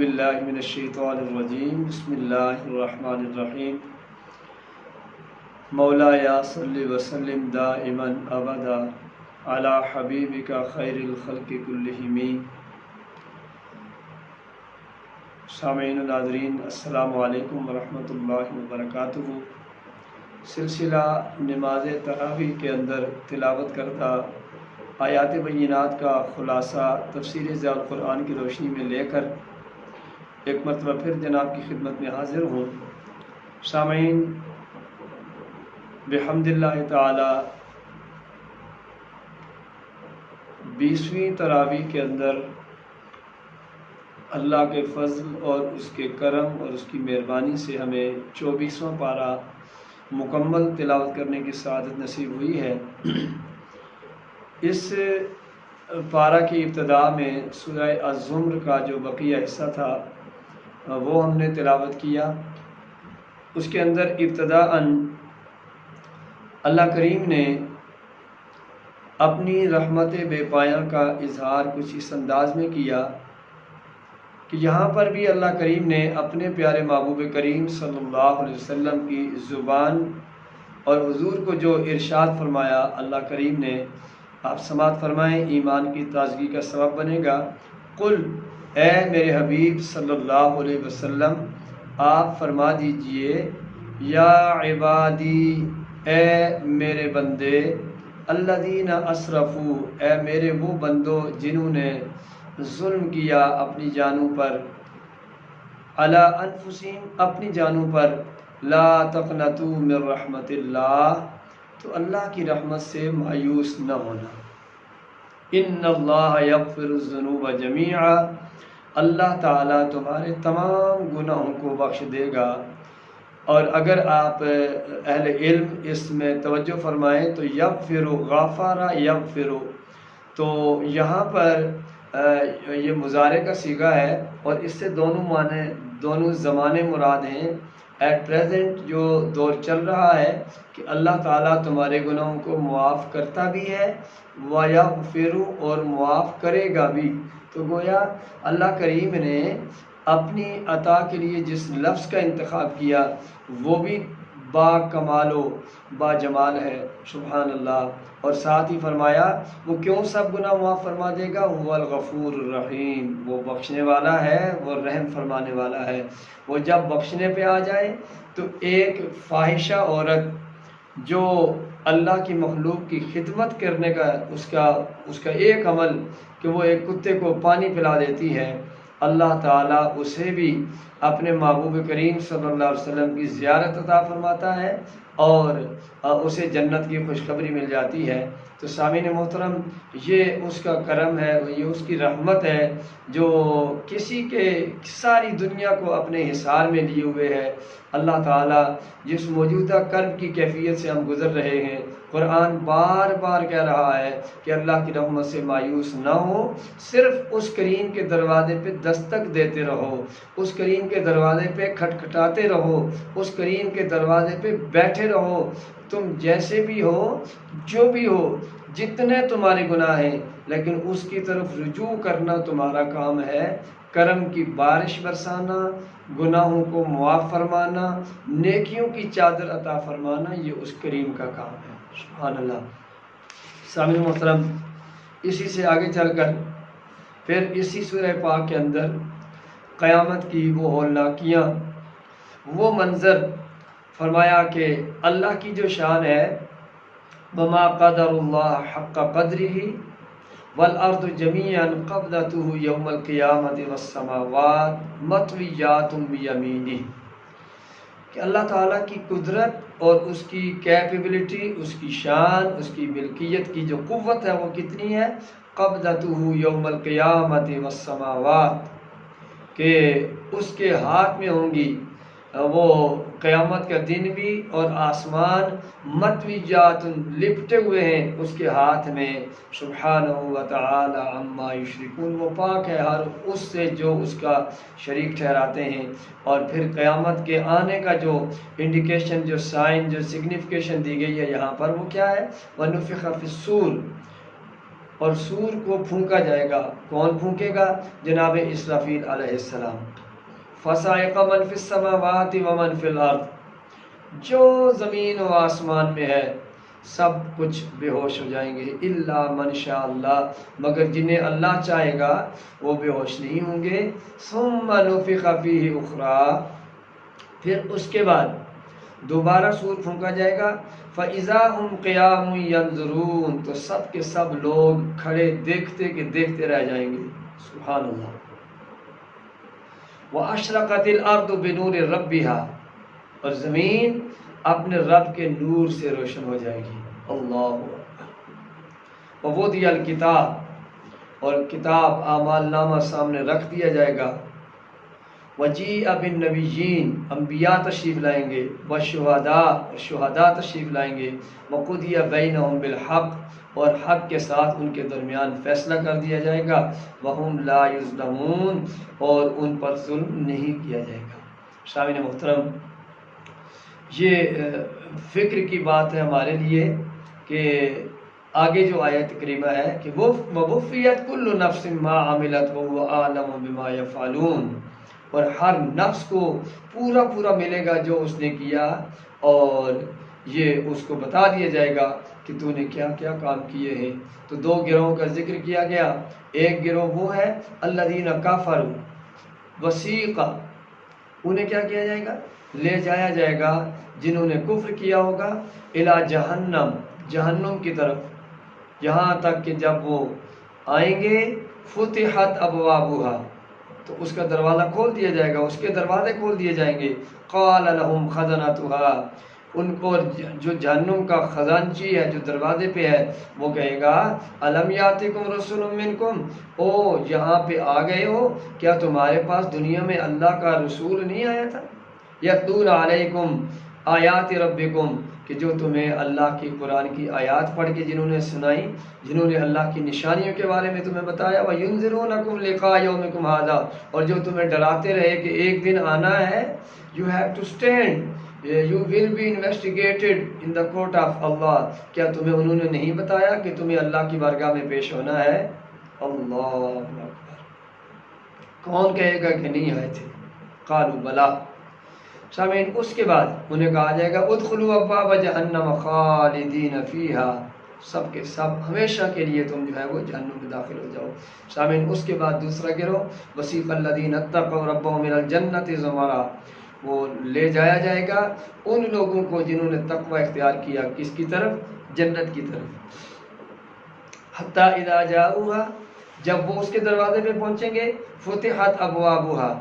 باللہ من الشیطان الرجیم بسم اللہ الرحمن الرحیم مولایا صلی وسلم دائما ابدا علی حبیبک خیر الخلق کلہم۔ سامعین و ناظرین السلام علیکم ورحمۃ اللہ وبرکاتہ۔ سلسلہ نماز تراویح کے اندر تلاوت کردہ آیات بینات کا خلاصہ تفسیر ضیاء القرآن کی روشنی میں لے کر ایک مرتبہ پھر جناب کی خدمت میں حاضر ہوں۔ سامعین، بحمد اللہ تعالی 20ویں تراویح کے اندر اللہ کے فضل اور اس کے کرم اور اس کی مہربانی سے ہمیں 24واں پارہ مکمل تلاوت کرنے کی سعادت نصیب ہوئی ہے۔ اس پارہ کی ابتدا میں سورہ الزمر کا جو بقیہ حصہ تھا وہ ہم نے تلاوت کیا۔ اس کے اندر ابتداءً اللہ کریم نے اپنی رحمت بے پایہ کا اظہار کچھ اس انداز میں کیا کہ یہاں پر بھی اللہ کریم نے اپنے پیارے محبوب کریم صلی اللہ علیہ وسلم کی زبان اور حضور کو جو ارشاد فرمایا، اللہ کریم نے آپ سماعت فرمائیں، ایمان کی تازگی کا سبب بنے گا۔ قل، اے میرے حبیب صلی اللہ علیہ وسلم آپ فرما دیجئے، یا عبادی، اے میرے بندے، الذین اسرفوا، اے میرے وہ بندوں جنہوں نے ظلم کیا اپنی جانوں پر، علی انفسہم، اپنی جانوں پر، لا تقنطوا من رحمت اللہ، تو اللہ کی رحمت سے مایوس نہ ہونا۔ ان اللہ یغفر الذنوب جمیعا، اللہ تعالیٰ تمہارے تمام گناہوں کو بخش دے گا۔ اور اگر آپ اہل علم اس میں توجہ فرمائیں تو یغفر، غفر یغفر، تو یہاں پر یہ مضارع کا صیغہ ہے اور اس سے دونوں زمانے مراد ہیں۔ ایٹ پریزنٹ جو دور چل رہا ہے کہ اللہ تعالیٰ تمہارے گناہوں کو معاف کرتا بھی ہے، وَيَغْفِرُ، اور معاف کرے گا بھی۔ تو گویا اللہ کریم نے اپنی عطا کے لیے جس لفظ کا انتخاب کیا وہ بھی با کمال و با جمال ہے، سبحان اللہ۔ اور ساتھ ہی فرمایا وہ کیوں سب گناہ معاف فرما دے گا، وہ الغفور الرحیم، وہ بخشنے والا ہے، وہ رحم فرمانے والا ہے۔ وہ جب بخشنے پہ آ جائے تو ایک فاحشہ عورت جو اللہ کی مخلوق کی خدمت کرنے کا اس کا ایک عمل کہ وہ ایک کتے کو پانی پلا دیتی ہے، اللہ تعالیٰ اسے بھی اپنے محبوب کریم صلی اللہ علیہ وسلم کی زیارت عطا فرماتا ہے اور اسے جنت کی خوشخبری مل جاتی ہے۔ تو سامعین محترم، یہ اس کا کرم ہے، یہ اس کی رحمت ہے جو کسی کے ساری دنیا کو اپنے حصار میں لیے ہوئے ہے۔ اللہ تعالیٰ جس موجودہ کرب کی کیفیت سے ہم گزر رہے ہیں، قرآن بار بار کہہ رہا ہے کہ اللہ کی رحمت سے مایوس نہ ہو، صرف اس کریم کے دروازے پہ دستک دیتے رہو، اس کریم کے دروازے پہ کھٹکھٹاتے رہو، اس کریم کے دروازے پہ بیٹھے رہو۔ تم جیسے بھی ہو، جو بھی ہو، جتنے تمہارے گناہ ہیں، لیکن اس کی طرف رجوع کرنا تمہارا کام ہے۔ کرم کی بارش برسانا، گناہوں کو معاف فرمانا، نیکیوں کی چادر عطا فرمانا، یہ اس کریم کا کام ہے، سبحان اللہ۔ سامعین محترم، اسی سے آگے چل کر پھر اسی سورہ پاک کے اندر قیامت کی وہ ہولناکیاں، وہ منظر فرمایا کہ اللہ کی جو شان ہے، وما قدر اللہ حق قدرہ والارض جمیعا قبضتہ یوم القیامت والسماوات مطویات بیمینہ، کہ اللہ تعالیٰ کی قدرت اور اس کی کیپیبلٹی، اس کی شان، اس کی ملکیت کی جو قوت ہے وہ کتنی ہے، قبضتہ یوم القیامت والسماوات، کہ اس کے ہاتھ میں ہوں گی وہ قیامت کا دن بھی اور آسمان، مطویات، لپٹے ہوئے ہیں اس کے ہاتھ میں، سبحانہ وتعالی عما یشرکون، وہ پاک ہے ہر اس سے جو اس کا شریک ٹھہراتے ہیں۔ اور پھر قیامت کے آنے کا جو انڈیکیشن، جو سائن، جو سگنیفیکیشن دی گئی ہے یہاں پر، وہ کیا ہے، وَنُفِخَ فِي الصُّورِ، اور سور کو پھونکا جائے گا۔ کون پھونکے گا؟ جناب اسرافیل علیہ السلام۔ فصائق من فی السماوات ومن فی الارض، جو زمین و آسمان میں ہے سب کچھ بے ہوش ہو جائیں گے، الا من شاء اللہ، مگر جنہیں اللہ چاہے گا وہ بے ہوش نہیں ہوں گے۔ ثم نفخ فیہ اخری، پھر اس کے بعد دوبارہ سور پھونکا جائے گا، فَإِذَا هُمْ قِيَامٌ يَنظُرُونَ، تو سب کے سب لوگ کھڑے دیکھتے کہ دیکھتے رہ جائیں گے۔ سبحان اللہ۔ وَأَشْرَقَتِ الْأَرْضُ بِنُورِ رَبِّهَا، اور زمین اپنے رب کے نور سے روشن ہو جائے گی۔ اللہ اکبر۔ وَوُضِعَ الْكِتَابُ، اور کتاب اعمال نامہ سامنے رکھ دیا جائے گا۔ وَجِیءَ بِالنَّبِیِّینَ، انبیاء تشریف لائیں گے، وَالشُّہَدَاء، شہداء تشریف لائیں گے، وَقُضِیَ بَیْنَهُم بِالْحَقِّ، اور حق کے ساتھ ان کے درمیان فیصلہ کر دیا جائے گا، وَهُمْ لَا يُظْلَمُونَ، اور ان پر ظلم نہیں کیا جائے گا۔ سامعین محترم، یہ فکر کی بات ہے ہمارے لیے کہ آگے جو آیت کریمہ ہے کہ وَوُفِّیَتْ كُلُّ نَفْسٍ مَا عَمِلَتْ وَهُوَ أَعْلَمُ بِمَا يَفْعَلُونَ، اور ہر نفس کو پورا پورا ملے گا جو اس نے کیا، اور یہ اس کو بتا دیا جائے گا کہ تو نے کیا کیا کام کیے ہیں۔ تو دو گروہوں کا ذکر کیا گیا، ایک گروہ وہ ہے الذین کفروا وسیقا، انہیں کیا کیا جائے گا؟ لے جایا جائے گا جنہوں نے کفر کیا ہوگا، الی جہنم، جہنم کی طرف، یہاں تک کہ جب وہ آئیں گے فتحت ابوابها، تو اس کا دروازہ کھول دیا جائے گا، اس کے دروازے کھول دیے جائیں گے۔ قال لهم خزنتها، ان کو جو جہنم کا خزانچی ہے جو دروازے پہ ہے وہ کہے گا الم یاتکم رسول منکم، او یہاں پہ آ گئے ہو، کیا تمہارے پاس دنیا میں اللہ کا رسول نہیں آیا تھا؟ یتلون علیکم آیات ربکم، کہ جو تمہیں اللہ کی قرآن کی آیات پڑھ کے جنہوں نے سنائی، جنہوں نے اللہ کی نشانیوں کے بارے میں تمہیں بتایا، وَيُنذِرُونَكُمْ لِقَاءَ يَوْمِكُمْ هَذَا، اور جو تمہیں ڈراتے رہے کہ ایک دن آنا ہے، you have to stand, you will be investigated in the court of Allah، کیا تمہیں انہوں نے نہیں بتایا کہ تمہیں اللہ کی بارگاہ میں پیش ہونا ہے؟ اللہ اکبر۔ کون کہے گا کہ نہیں آئے تھے؟ قالوا بلا۔ سامعین، اس کے بعد انہیں کہا جائے گا ادخلوا ابواب جہنم خالدین فیہا، سب کے سب ہمیشہ کے لیے تم جو ہے وہ جہنم میں داخل ہو جاؤ۔ سامعین، اس کے بعد دوسرا گروہ وسیق الذین اتقوا ربهم الى الجنۃ زمرا، وہ لے جایا جائے گا ان لوگوں کو جنہوں نے تقوی اختیار کیا، کس کی طرف؟ جنت کی طرف۔ حتی اذا جاؤها، جب وہ اس کے دروازے پہ پہنچیں گے، فتحت ابوابها،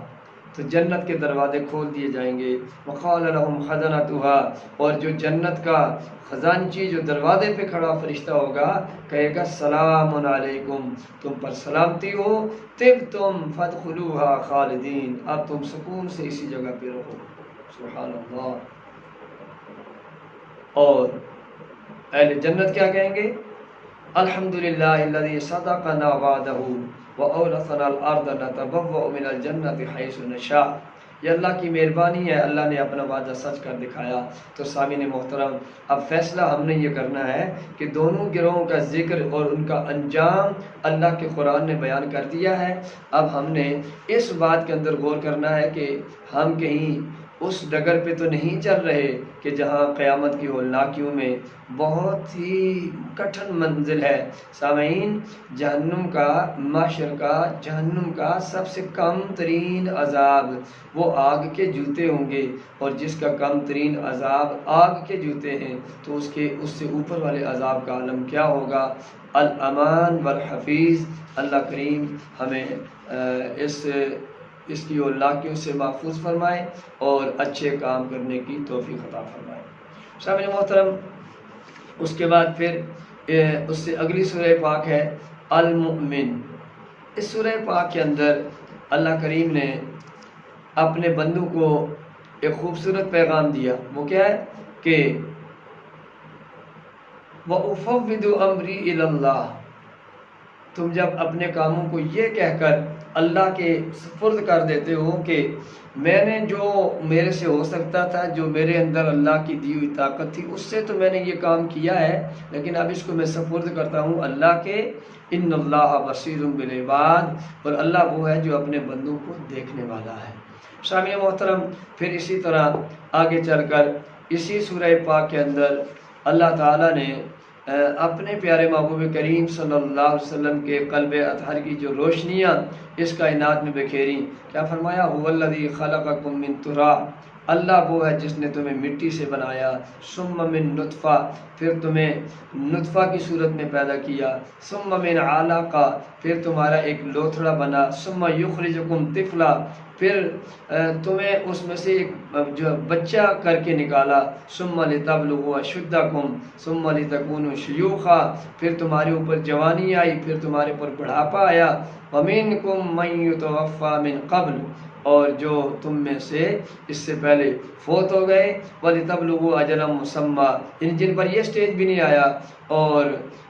تو جنت کے دروازے کھول دیے جائیں گے۔ وقال لهم خزنتها، اور جو جنت کا خزانچی جو دروازے پہ کھڑا فرشتہ ہوگا کہے گا سلام علیکم، تم پر سلامتی ہو، طبتم فادخلوها خالدین، اب تم سکون سے اسی جگہ پہ رہو۔ سبحان اللہ۔ اور اہل جنت کیا کہیں گے؟ الحمدللہ الذی صدقنا وعدہ وَأَوْرَثَنَا الْأَرْضَ نَتَبَوَّأُ مِنَ الْجَنَّةِ حَيْثُ نَشَاءُ، یہ اللہ کی مہربانی ہے، اللہ نے اپنا وعدہ سچ کر دکھایا۔ تو سامعین محترم، اب فیصلہ ہم نے یہ کرنا ہے کہ دونوں گروہوں کا ذکر اور ان کا انجام اللہ کے قرآن نے بیان کر دیا ہے۔ اب ہم نے اس بات کے اندر غور کرنا ہے کہ ہم کہیں اس ڈگر پہ تو نہیں چل رہے کہ جہاں قیامت کی ہولناکیوں میں بہت ہی کٹھن منزل ہے۔ سامعین، جہنم کا، معاشر کا، جہنم کا سب سے کم ترین عذاب وہ آگ کے جوتے ہوں گے، اور جس کا کم ترین عذاب آگ کے جوتے ہیں تو اس سے اوپر والے عذاب کا عالم کیا ہوگا؟ الامان والحفیظ۔ اللہ کریم ہمیں اس کی ہولناکیوں سے محفوظ فرمائے اور اچھے کام کرنے کی توفیق عطا فرمائے۔ سامعین محترم، اس کے بعد پھر اس سے اگلی سورہ پاک ہے المؤمن۔ اس سورہ پاک کے اندر اللہ کریم نے اپنے بندوں کو ایک خوبصورت پیغام دیا۔ وہ کیا ہے کہ وَأُفَوِّضُ أَمْرِي إِلَى اللَّهِ، تم جب اپنے کاموں کو یہ کہہ کر اللہ کے سپرد کر دیتے ہو کہ میں نے جو میرے سے ہو سکتا تھا، جو میرے اندر اللہ کی دی ہوئی طاقت تھی، اس سے تو میں نے یہ کام کیا ہے، لیکن اب اس کو میں سپرد کرتا ہوں اللہ کے۔ ان اللہ بصیر بالعباد، اور اللہ وہ ہے جو اپنے بندوں کو دیکھنے والا ہے۔ سامعین محترم، پھر اسی طرح آگے چل کر اسی سورہ پاک کے اندر اللہ تعالیٰ نے اپنے پیارے محبوب کریم صلی اللہ علیہ وسلم کے قلب اطہر کی جو روشنیاں اس کائنات میں بکھیری، کیا فرمایا؟ هو الذی خلقکم من تراب، اللہ وہ ہے جس نے تمہیں مٹی سے بنایا، ثم من نطفہ، پھر تمہیں نطفہ کی صورت میں پیدا کیا، ثم من علقہ، پھر تمہارا ایک لوتھڑا بنا، ثم یخرجکم طفلا، پھر تمہیں اس میں سے ایک جو بچہ کر کے نکالا، ثم لتبلغوا اشدکم ثم لتکونوا شیوخا، پھر تمہارے اوپر جوانی آئی، پھر تمہارے اوپر بڑھاپا آیا، ومنکم من یتوفی من قبل، اور جو تم میں سے اس سے پہلے فوت ہو گئے، وَلِتَبْلُغُوا أَجَلًا مُّسَمًّى، جن پر یہ سٹیج بھی نہیں آیا، اور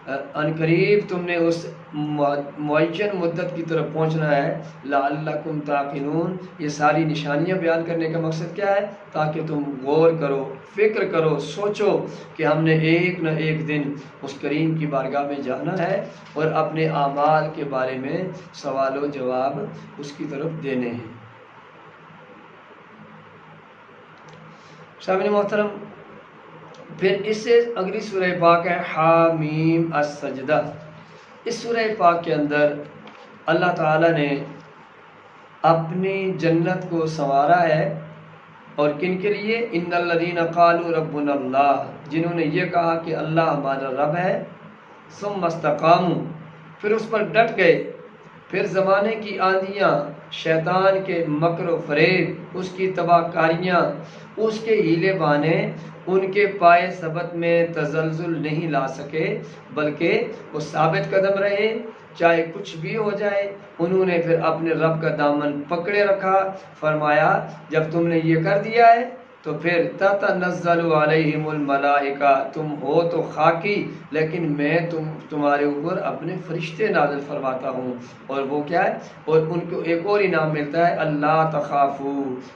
ان قریب تم نے اس معین مدت کی طرف پہنچنا ہے، لَعَلَّكُمْ تَعْقِلُونَ، یہ ساری نشانیاں بیان کرنے کا مقصد کیا ہے؟ تاکہ تم غور کرو، فکر کرو، سوچو کہ ہم نے ایک نہ ایک دن اس کریم کی بارگاہ میں جانا ہے اور اپنے اعمال کے بارے میں سوال و جواب اس کی طرف دینے ہیں۔ سامعین محترم، پھر اس سے اگلی سورہ پاک ہے حامیم السجدہ۔ اس سورہ پاک کے اندر اللہ تعالیٰ نے اپنی جنت کو سنوارا ہے، اور کن کے لیے؟ ان الذین قالوا ربنا اللہ، جنہوں نے یہ کہا کہ اللہ ہمارا رب ہے، ثم استقاموا، پھر اس پر ڈٹ گئے، پھر زمانے کی آندیاں، شیطان کے مکر و فریب، اس کی تباہ کاریاں، اس کے ہیلے بانے ان کے پائے ثبت میں تزلزل نہیں لا سکے، بلکہ وہ ثابت قدم رہے چاہے کچھ بھی ہو جائے۔ انہوں نے پھر اپنے رب کا دامن پکڑے رکھا، فرمایا جب تم نے یہ کر دیا ہے تو پھر تتنزل علیہم الملائکہ، تم ہو تو خاکی لیکن میں تمہارے اوپر اپنے فرشتے نازل فرماتا ہوں، اور وہ کیا ہے؟ اور ان کو ایک اور انعام ملتا ہے، اللہ تخافو،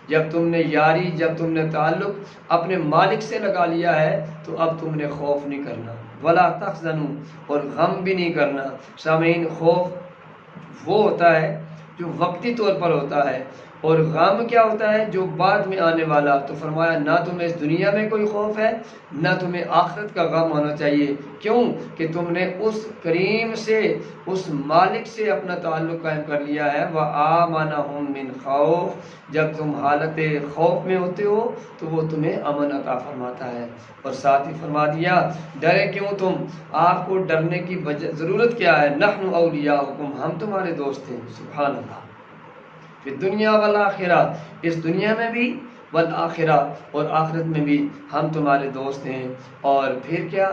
جب تم نے یاری، جب تم نے تعلق اپنے مالک سے لگا لیا ہے تو اب تم نے خوف نہیں کرنا، ولا تحزنوا، اور غم بھی نہیں کرنا۔ سامعین، خوف وہ ہوتا ہے جو وقتی طور پر ہوتا ہے، اور غم کیا ہوتا ہے؟ جو بعد میں آنے والا۔ تو فرمایا نہ تمہیں اس دنیا میں کوئی خوف ہے، نہ تمہیں آخرت کا غم ہونا چاہیے۔ کیوں؟ کہ تم نے اس کریم سے، اس مالک سے اپنا تعلق قائم کر لیا ہے۔ وَآمَنَهُم مِّن خَوْفٍ، جب تم حالت خوف میں ہوتے ہو تو وہ تمہیں امن عطا فرماتا ہے، اور ساتھ ہی فرما دیا ڈرے کیوں تم، آپ کو ڈرنے کی ضرورت کیا ہے؟ نحن اولیاؤکم، ہم تمہارے دوست ہیں۔ سبحان اللہ، فی الدنیا والآخرہ، اس دنیا میں بھی، والآخرہ، اور آخرت میں بھی ہم تمہارے دوست ہیں۔ اور پھر کیا؟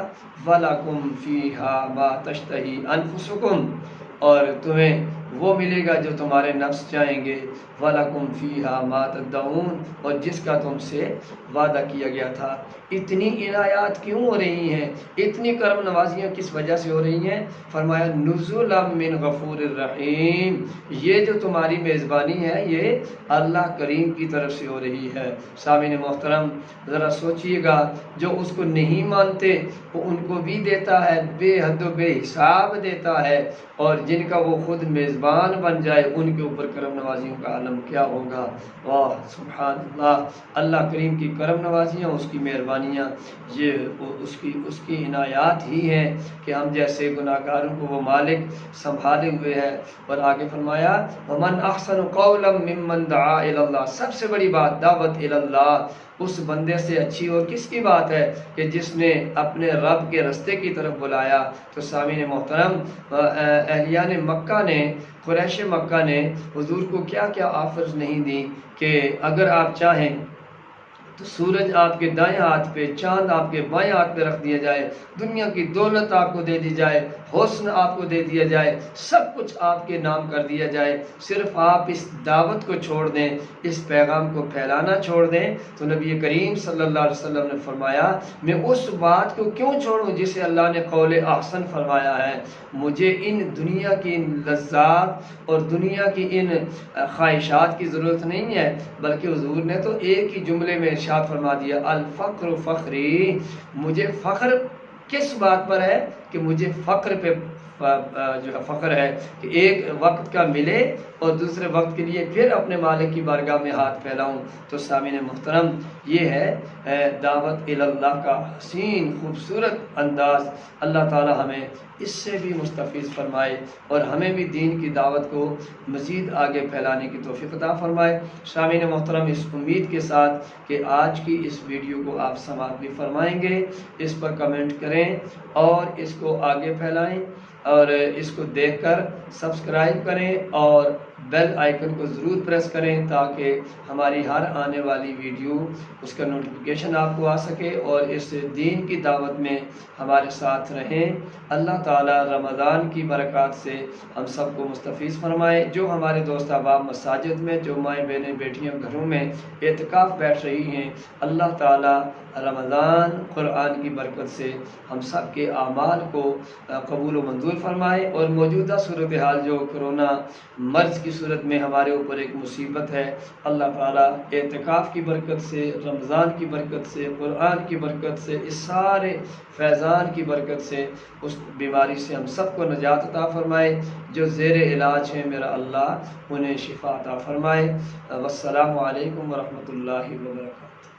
وَلَكُمْ فِيهَا مَا تَشْتَهِي أَنفُسُكُمْ، اور تمہیں وہ ملے گا جو تمہارے نفس چاہیں گے۔ وَلَكُمْ فِيهَا مَا تَدَّعُونَ، اور جس کا تم سے وعدہ کیا گیا تھا۔ اتنی عنایات کیوں ہو رہی ہیں؟ اتنی کرم نوازیاں کس وجہ سے ہو رہی ہیں؟ فرمایا نزلا من غفور الرحیم، یہ جو تمہاری میزبانی ہے یہ اللہ کریم کی طرف سے ہو رہی ہے۔ سامعین محترم، ذرا سوچئے گا، جو اس کو نہیں مانتے وہ ان کو بھی دیتا ہے، بے حد و بے حساب دیتا ہے، اور جن کا وہ خود میزبان بن جائے ان کے اوپر کرم نوازیوں کا عالم کیا ہوگا۔ واہ سبحان اللہ، اللہ کریم کی کرم نوازیاں، اس کی مہربانیاں، یہ اس کی عنایات ہی ہیں کہ ہم جیسے گناہ گاروں کو وہ مالک سنبھالے ہوئے ہے۔ اور آگے فرمایا وَمَنْ أَحْسَنُ قَوْلًا مِّمَّنْ دَعَا إِلَى اللَّهِ، سب سے بڑی بات دعوت إِلَى اللَّهِ، اس بندے سے اچھی اور کس کی بات ہے کہ جس نے اپنے رب کے رستے کی طرف بلایا۔ تو سامعین محترم، اہلیان مکہ نے، قریش مکہ نے حضور کو کیا کیا آفرز نہیں دی کہ اگر آپ چاہیں تو سورج آپ کے دائیں ہاتھ پہ، چاند آپ کے بائیں ہاتھ پہ رکھ دیا جائے، دنیا کی دولت آپ کو دے دی جائے، حسن آپ کو دے دیا جائے، سب کچھ آپ کے نام کر دیا جائے، صرف آپ اس دعوت کو چھوڑ دیں، اس پیغام کو پھیلانا چھوڑ دیں۔ تو نبی کریم صلی اللہ علیہ وسلم نے فرمایا میں اس بات کو کیوں چھوڑوں جسے اللہ نے قول احسن فرمایا ہے؟ مجھے ان دنیا کی ان لذات اور دنیا کی ان خواہشات کی ضرورت نہیں ہے، بلکہ حضور نے تو ایک ہی جملے میں ارشاد فرما دیا الفقر فخری، مجھے فخر کس بات پر ہے کہ مجھے فخر پہ جو ہے فخر ہے کہ ایک وقت کا ملے اور دوسرے وقت کے لیے پھر اپنے مالک کی بارگاہ میں ہاتھ پھیلاؤں۔ تو سامعین محترم، یہ ہے دعوت اللہ کا حسین خوبصورت انداز۔ اللہ تعالی ہمیں اس سے بھی مستفیض فرمائے اور ہمیں بھی دین کی دعوت کو مزید آگے پھیلانے کی توفیق عطا فرمائے۔ سامعین محترم، اس امید کے ساتھ کہ آج کی اس ویڈیو کو آپ سماعت بھی فرمائیں گے، اس پر کمنٹ کریں اور اس کو آگے پھیلائیں اور اس کو دیکھ کر سبسکرائب کریں اور بیل آئیکن کو ضرور پریس کریں تاکہ ہماری ہر آنے والی ویڈیو اس کا نوٹیفیکیشن آپ کو آ سکے اور اس دین کی دعوت میں ہمارے ساتھ رہیں۔ اللہ تعالیٰ رمضان کی برکات سے ہم سب کو مستفیض فرمائے۔ جو ہمارے دوست احباب مساجد میں، جو مائیں بہنیں بیٹیاں گھروں میں اعتکاف بیٹھ رہی ہیں، اللہ تعالیٰ رمضان قرآن کی برکت سے ہم سب کے اعمال کو قبول و منظور فرمائے اور موجودہ صورتحال جو کرونا مرض کی صورت میں ہمارے اوپر ایک مصیبت ہے، اللہ تعالیٰ اعتکاف کی برکت سے، رمضان کی برکت سے، قرآن کی برکت سے، اس سارے فیضان کی برکت سے اس بیماری سے ہم سب کو نجات عطا فرمائے۔ جو زیر علاج ہیں میرا اللہ انہیں شفا عطا فرمائے۔ والسلام علیکم ورحمۃ اللہ وبرکاتہ۔